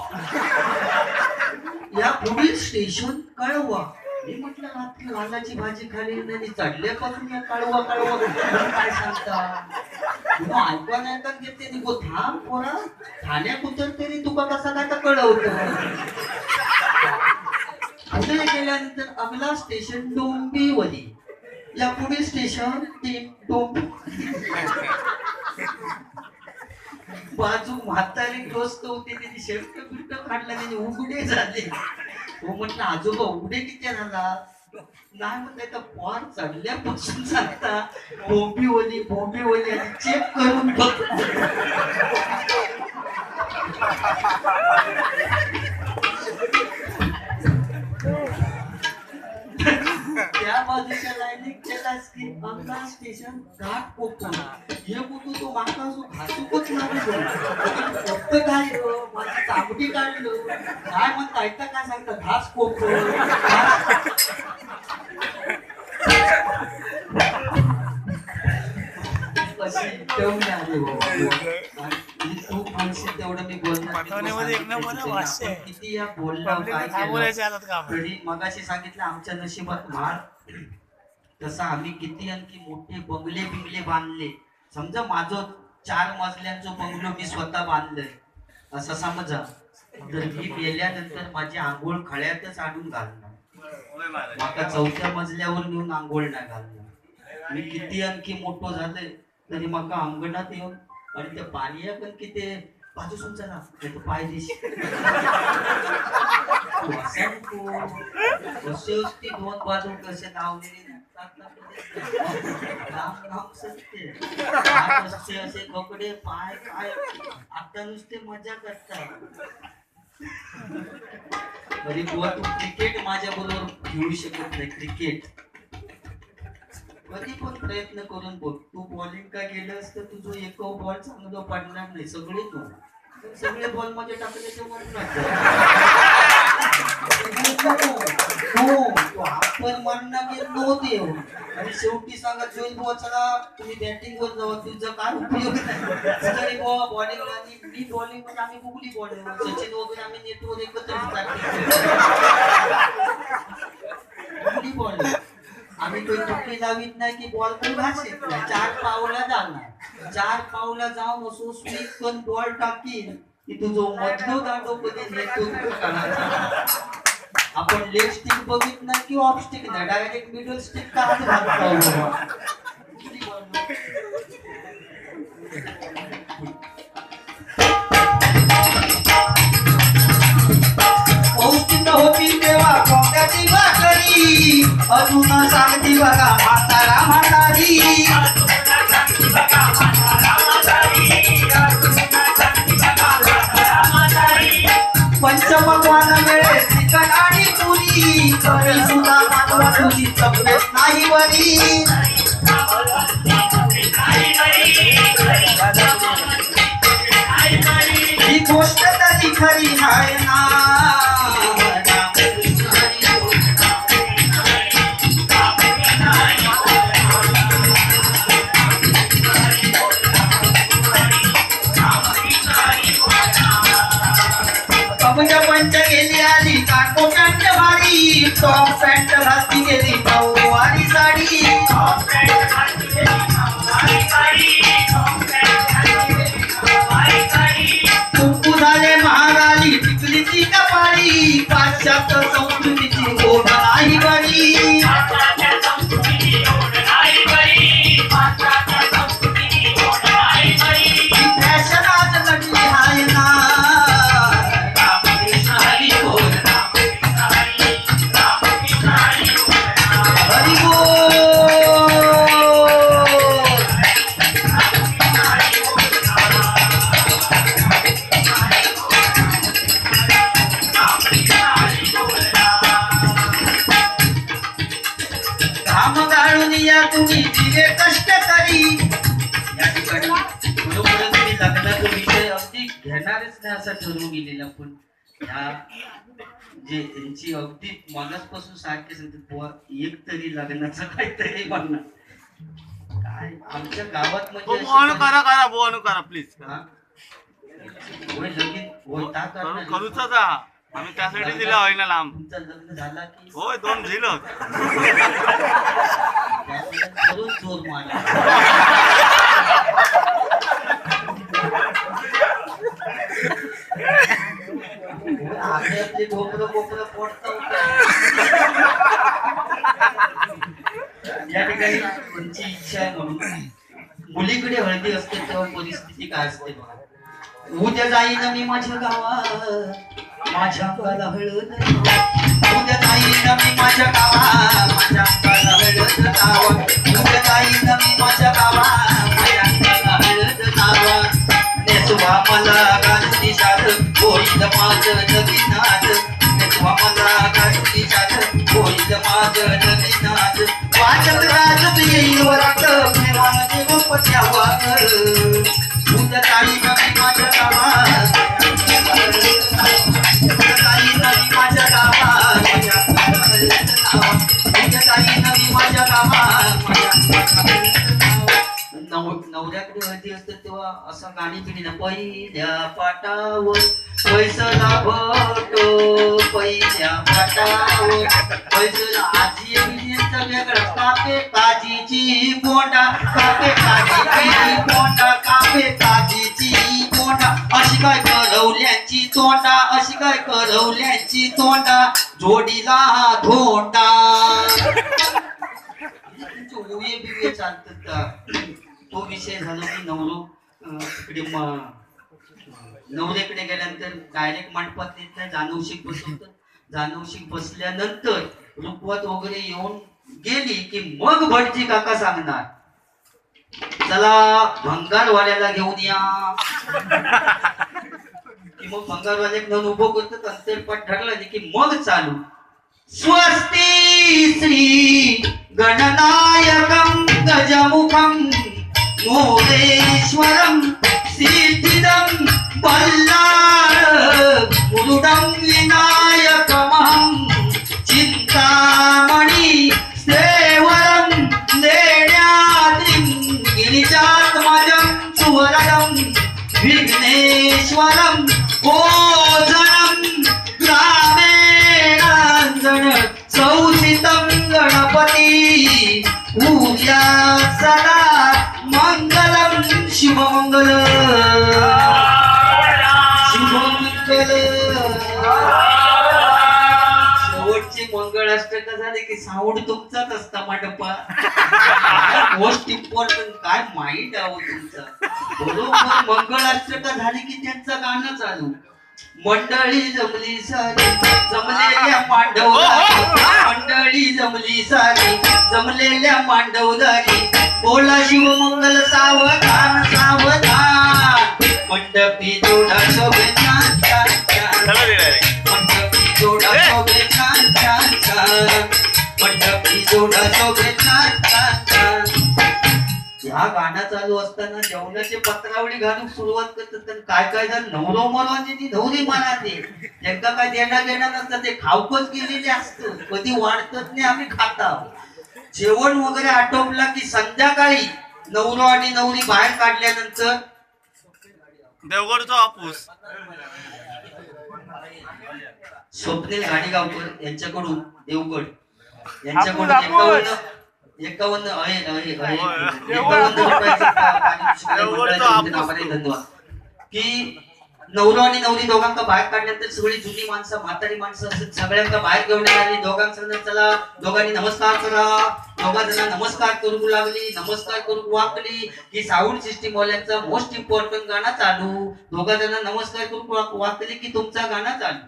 या पुढील स्टेशन कळवा. मी म्हटलं रात्री वालाची भाजी खाली नाही, चढल्यापासून या कळवा कळवा काय सांगता? ऐकवा नाही का घेते निघो, थांब पोरा ठाण्यात उतरते तुका कसा काय तर कळवत. पुढे गेल्यानंतर अगला स्टेशन डोंबिवली, या पुढे स्टेशन बाजू म्हातारी दोस्त होते, त्यांनी शर्ट बिर्ट काढला, त्यांनी उघडे झाले. हो म्हटलं आजोबा उघडे किती झाला? नाही म्हणलं तर पोर चढल्यापासून सांगता बोंबिवली आणि चेक करून बघ. त्या बाजूच्या लाईनीत केलास की अगला स्टेशन घाट कोकण, हे कुठं तो माका घासूकच फक्त काय माझी चांगली काढलं काय म्हणता ऐकता काय सांगता घास कोकण. तेवढं मी बोलणार किती या मगाशी सांगितलं आमच्या नशिबात म्हाळ, तसं आम्ही किती आणखी मोठे बंगले बिंगले बांधले. समजा माझं 4 मजल्यांचं बंगलो मी स्वतः बांधलंय असं समजा, तर मी गेल्यानंतर माझी आंघोळ खळ्यातच आणून घालणार, माका 4थ्या मजल्यावर नेऊन आंघोळ नाही घालणार. मी किती आणखी मोठं झालंय तरी माका अंगणात येऊन आणि त्या पाणी पण किती बाजू सुमचा ना पाय दिशी कसे असते 2 बाजू कसे लावलेले असे कपडे पाय काय आता नुसते मजा करतात. तरी बुवा तू क्रिकेट माझ्या बरोबर खेळू शकत नाही. क्रिकेट कधी पण प्रयत्न करून बघ, तू बॉलिंग का गेलंस तर तुझं एक बॉल चांगलं पडणार नाही. सगळे बॉल मध्ये टाकले ते आपण म्हणणं गेल नव्हते आणि शेवटी सांगा जोईन बुवा चला तुम्ही बॅटिंग वर जावा, तुझं काय उपयोग नाही. बॉलिंग आणि मी बॉलिंग मध्ये आम्ही गुगली बॉलिंग, सचिन वगैरे आम्ही नेटवर एकत्र गुगली बॉलिंग. आम्ही काही तुकडी लावित नाही की बॉल पण घासेत नाही. 4 पावला जाणार, 4 पावला जाऊन असो स्वीप पण बॉल टाकीन की तुझं मधलो दांडो कधी नेतो आपण लेग स्टिक बघित नाही की ऑफ स्टिक नाही, डायरेक्ट मिडल स्टिक का हात घालतो. पौष्टिक होती तेव्हा कोंबड्याची भाकरी, अजून सांगती बघा म्हातारा म्हातारी. पंचपक्वान मिळे चिकन आणि पुरी, बरी ही गोष्ट तरी खरी हाय ना कमजा पंच गेली आली काको पॅन्ट भारी टॉप पॅन्ट घातली गेली नऊवारी साडी कुंकू झाले महागाली टिकली ती कपाळी पाश्चात्य संस्कृतीची ओढ नाही बरी फॅशन आज नटली हाय ना हरी बोल घाम गाळून या तुम्ही दिले कष्ट करी या ठिकाणी बरोबर तुम्ही लग्नाचा विषय अगदी घेणारच नाही असं ठरवून गेलेला पण ह्या जे त्यांची अगदी मनापासून सारखे सांगते बुवा एक तरी लग्नाचं काहीतरी म्हणणं काय आमच्या गावात म्हणजे बोन करा प्लीज हा? होय लगीन होता करणार. करूचा जा आम्ही त्यासाठी दिला होय ना लांब तुमचं लग्न झाला की होय 2 दिलं करून जोर मारा आपले आपले भोपळं भोपळं पोटतं या ठिकाणी तुमची इच्छा आहे म्हणून मुलीकडे हळदी असते तेव्हा परिस्थिती काय असते बघा. उद्या जाईन मी माझ्या गावात माझ्या अंगाला हळद उद्या जाईन मी माझ्या गावात माझ्या अंगाला हळद लावा उद्या जाईन मी माझ्या गावात माझ्या अंगाला हळद लावा नेसवा मला गाजती साध होईल माझं नवीनाथ नेसवा मला गाजती साध होईल माझं नवीनाथ वाचत राजत येईल वरात प्रेमाने गोपत्यावर उद्या जाईन मी माझ्या गावात उद्या जाईन मी माझ्या गावात माझ्या अंगाला हळद लावा उद्या जाईन मी माझ्या गावात माझ्या अंगाला हळद लावा. नवऱ्याकडे हळदी असते तेव्हा असं गाणी पिढी ना पहिल्या पाटावर पैसला भटो पहिल्या पाटावर पैसला आजी विजयचा वेगळा कापे काजीची बोंडा कापे काजीची बोंडा कापे काजीची बोंडा अशी काय करवल्याची तोंडा अशी काय करवल्याची तोंडा जोडीला धोंडा उये बिये चालतात तो विषय झाला की तिकडे नवऱ्याकडे गेल्यानंतर डायरेक्ट मंडपात येत नाही जानवशिक बसवतात जानवशिक बसल्यानंतर रुखवत वगैरे येऊन गेली की मग भटजी काका सांगणार चला भंगारवाल्याला घेऊन या की मग भंगारवाल्याक घेऊन उभं करतात अंतरपट ठरला की मग चालू स्वस्ती श्री गणनायकं गजमुखं मोरेश्वरं सिद्धिदं बल्लाळ मुरुडं विनायकमहं चिन्तामणि सेवरं लेण्याद्रिं गिरिजात्मजं सुवरदं विघ्नेश्वरं ओझनं ग्रामेणाञ्जन सौसितं गणपती पूज्या सदा मंगलम शुभमंगल शुभमंगल. शेवटचे मंगळाष्टक झाले की साऊंड तुमचाच असता मंडपा मोस्ट इम्पॉर्टंट काय माइंड आहो तुमचा बरोबर मंगळाष्टक झाले की त्यांचं गाणं चालू मंडळी जमली सारी जमलेल्या पांडवदारी मंडळी जमली सारी जमलेल्या पांडवदारी बोला शिवमंगल सावधान सावधान मंडपी जोडा शोभे छान छान छान मंडपी जोडा शोभे छान छान छान मंडपी जोडा शोभे छान हा गाणं चालू असताना जेवणाची पत्रावळी घालून सुरुवात करतात. तर काय काय जण नवरो मरवाचे ती नवरी मराठी त्यांना काय देणं घेणं नसतं, ते खाऊकच गेलेले असतं, कधी वाढतच नाही, आम्ही खाता. जेवण वगैरे आटोपला की संध्याकाळी नवरो आणि नवरी बाहेर काढल्यानंतर देवगडचा हापूस स्वप्नील गाडीगावकर यांच्याकडून देवगड यांच्याकडून 51 रुपयाचं धन्यवाद. की नवरो आणि नवरी दोघांका बाहेर काढल्यानंतर सगळी जुनी माणसं म्हातारी माणसं असतात, सगळ्यांका बाहेर घेऊन आली. दोघांसंग चला, दोघांनी नमस्कार करा. दोघा जणांना नमस्कार करू लागली, नमस्कार करू वाकली की साऊंड सिस्टीम वाल्यांचा मोस्ट इम्पॉर्टंट गाणं चालू. दोघा जणांना नमस्कार करू वाकली की तुमचा गाणं चालू.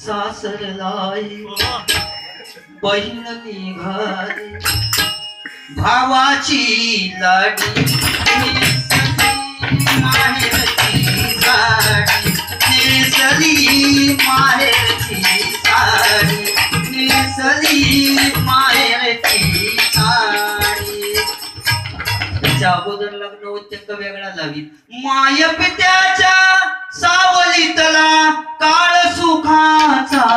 सासरलाई बहीण निघाली भावाची लाडी माहेरची साडी नेसली माहेरची साडी नेसली माहेरची साडी. त्याच्या अगोदर लग्न उद्योग वेगळा लावी. माय पित्याच्या सावलीतला काळ सुखाचा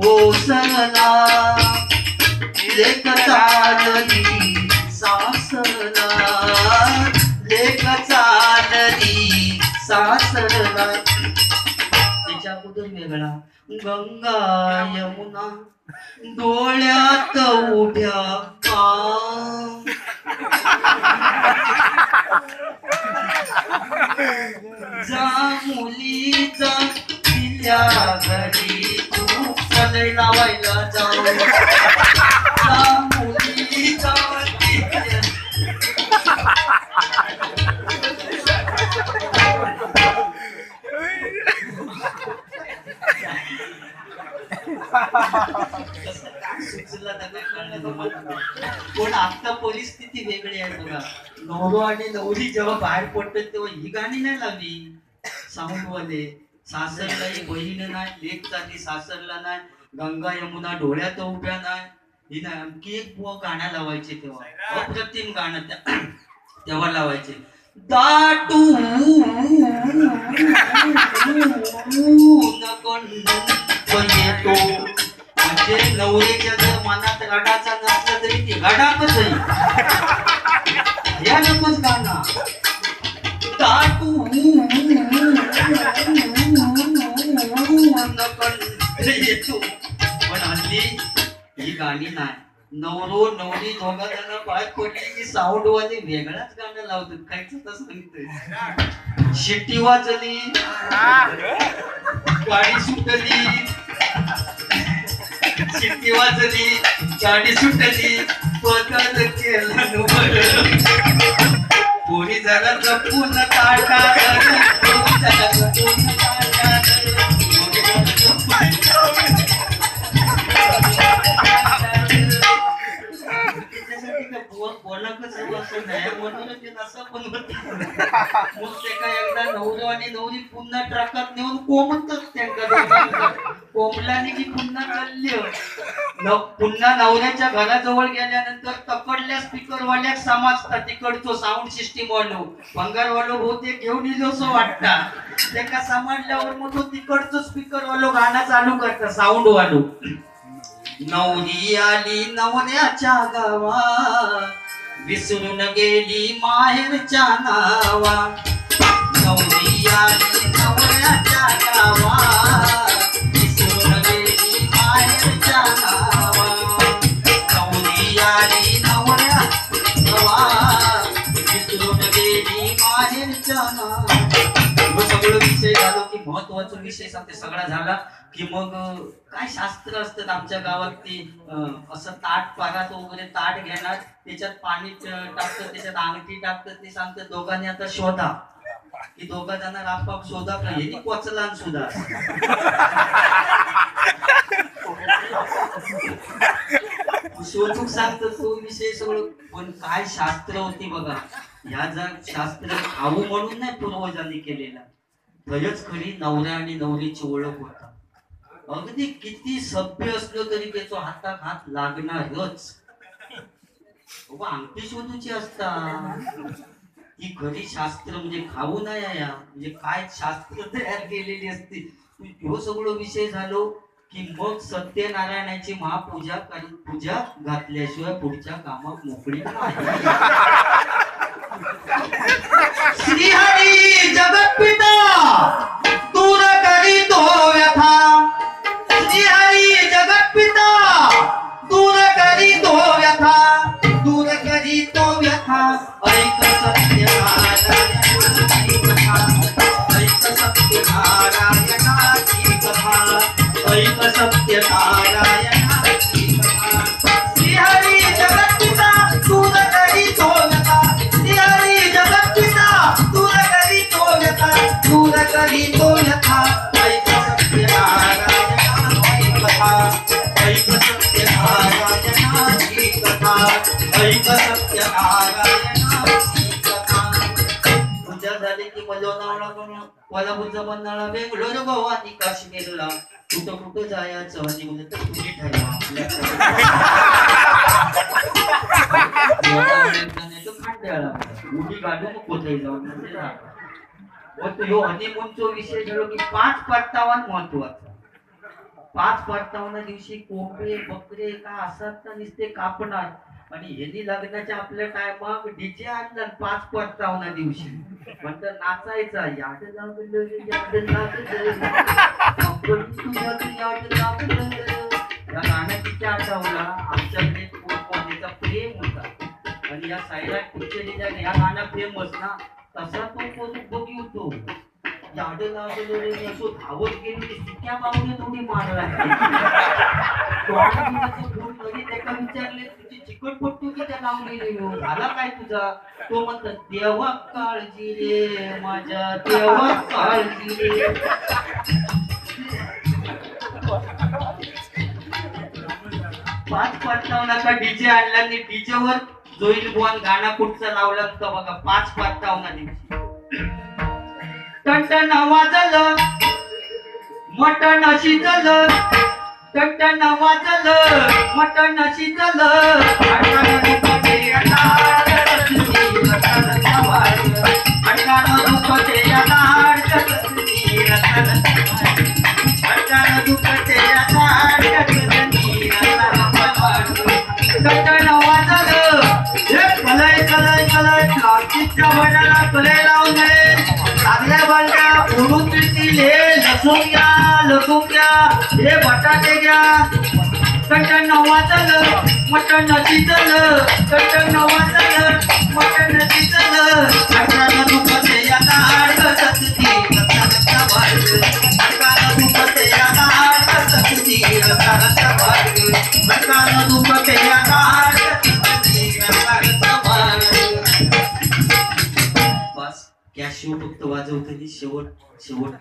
ओसरला लेक चालली सासरला लेक चालली सासरला. त्याच्या अगोदर वेगळा. गंगा यमुना डोळ्यात उभ्या का जा मुलीचा तिल्या घरी तू सलई लावायला जाऊ. जा मुलीचा तिल्या पण आता परिस्थिती वेगळी आहे बघा. नवरो आणि नवरी जेव्हा बाहेर पडतात तेव्हा ही गाणी नाही लावली साऊंड वाले. सासरला ही बहीण नाही, लेक चालली सासरला नाही, गंगा यमुना डोळ्यात उभ्या नाही, ही नाही. आणखी एक बुवा गाणं लावायचे तेव्हा, अप्रतिम गाणं तेव्हा लावायचे. दाटू येतो म्हणजे नवरीच्या जर मनात गाडाचा नसला तरी ती गाडाकच आहे. या नकोच गाणं. दाटू येतो. पण हल्ली ही गाणी नाही. नवरो नवरी दोघा जण बाहेर पडली की साऊंड वाले वेगळाच गाणं लावतात. काहीच तसं सांगितलंय. शिट्टी वाजली, गाडी सुटली, शिट्टी वाजली, गाडी सुटली, पदर केलं पोरी जरा जपून काढा. पोरी जरा जपून काढा. नवरो आणि नवरी पुन्हा ट्रकात नेऊन कोंबतात त्यांना. कोंबल्याने की पुन्हा चालले. पुन्हा नवऱ्याच्या घराजवळ गेल्यानंतर तकडल्या स्पीकर वाल्या समजतात. तिकडचं साऊंड सिस्टीम वालो भंगार वालो बहुतेक घेऊन येलो असं वाटतं. त्याला समजल्यावर मग तो तिकडचं स्पीकर वालो गाणं चालू करतात साऊंड वालो. नवरी आली नवऱ्याच्या गावा विसरून गेली माहेरच्या नावा. नवरी आली नवऱ्याच्या गावा विसरून गेली माहेरच्या नावा. नवरी आली नवऱ्या गावा विसरून गेली माहेरच्या नावा. सगळं विषय झालो की महत्वाचा विषय सांगते सगळा झाला की मग काय शास्त्र असतात आमच्या गावात. ते असं ताट पारात वगैरे ताट घेणार, त्याच्यात पाणी टाकतात, त्याच्यात अंगठी टाकतात. ते सांगतात दोघांनी आता शोधा की दोघा जण आपाप शोधा का हे कोचला सुद्धा. शोधूक सांगतात तो विषय सगळं. पण काय शास्त्र होती बघा. ह्या जर शास्त्र खाऊ म्हणून नाही पूर्वजांनी केलेला, खरंच खरी नवऱ्या आणि नवरीची ओळख होता. अगदी किती सभ्य असलो तरी त्याचा हातात हात लागणारच. बाबा अंगठी शोधूची असता ही खरी शास्त्र म्हणजे खाऊ नये या म्हणजे काय शास्त्र तयार केलेली असते. ह्यो सगळं विषय झालो की मग सत्यनारायणाची महापूजा पूजा घातल्याशिवाय पुढच्या कामात मोकळी नाही. श्रीहरी जगत्पिता दूर करी तो व्यथा. श्रीहरी जगत्पिता दूर करी तो व्यथा. दूर करी तो व्यथा. ऐक सत्यनारायणाची कथा. ऐक सत्यनारायणाची कथा. ऐक सत्यनारायणाची कथा. श्रीहरी जगत्पिता दूर करी तो व्यथा. श्रीहरी जगत्पिता दूर करी तो व्यथा. दूर करी तो व्यथा. ऐक सत्यनारायणाची कथा. ऐक सत्यनारायणाची कथा. ऐक सत्यनारायणाची कथा. पूजा झाली की मलोनावळा करून कोल्हापूरचा बंधारा बेंगलोर गोवा आणि काश्मीरला कुठं कुठं जायचं आणि म्हणजे तर तुम्ही ठरवा आपल्या उडी काढू मग कुठे जाऊन मग तो ह्यो हनीमूनचा विषय झालो की 5 परतावा महत्वाचा. 5 परतावना दिवशी कोंबडे बकरे का असतात ना नुसते कापणार आणि ह्यांनी लग्नाच्या आपल्या टायमाक डीजे आणला 5 परतावना दिवशी म्हणतात नाचायचा याड लागलं याड लागलं तुझ्या याड लागलं. या गाण्याची आठवला आमच्याकडे कोणत्याचा प्रेम होता आणि या सायरा पिक्चरच्या या गाणं फेमस ना तसा तो कोण बघी होतो. याड लागलं रे असो धावत गेली सुक्या बावने थोडी मारला. त्याला विचारले तुझी चिकटपट्टू की त्या लावलेली झाला काय तुझा. तो म्हणतात देवा काळजी रे माझ्या देवा काळजी रे. 5 परतावना का डीजे आणला आणि डीजे वर जोईल बुवान गाणं कुठचं लावलं तर बघा 5 परतावना दिवशी टन वाजलं मटण शिजलं. टन वाजलं मटण शिजलं. अडकानं दुखते अनार कसली रतन सवार. अडकानं दुखते अनार कसली रतन सवार. अडकानं दुखते अनार कसली रतन सवार. टन वाजलं हे कलय कलय कलय प्लास्टिकच्या वडाला कलय लावले. लागल्या बालक्या फोडून देतील हे लसूण घ्या लसूण घ्या हे बटाटे घ्या. टन वाजलं मटण शिजलं. टन वाजलं मटण शिजलं. अडकानं दुखते या नाड कसली रतन सवार. अडकानं दुखते या नाड कसली रतन सवार. अडकानं दुखते या नाड कसली रतन सवार. बस कॅशिओ फक्त वाजवतली शेवट शेवट.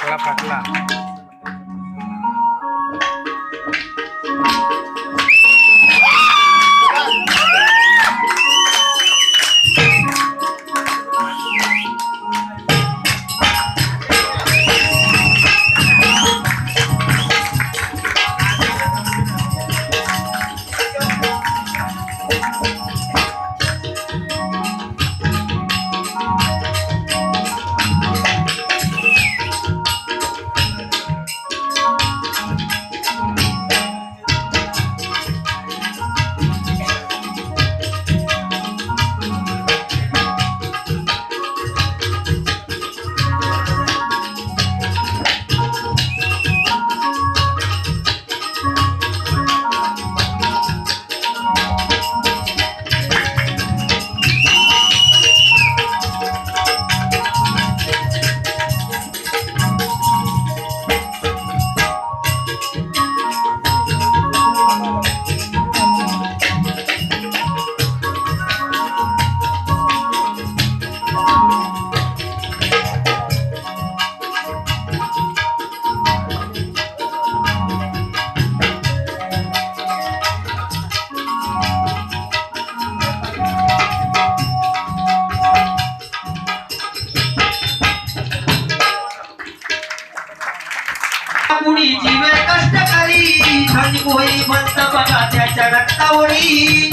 फाटला फाटला कुणी जीवे कष्ट करी धनी होई बंत बघा त्याच्या रक्तावरी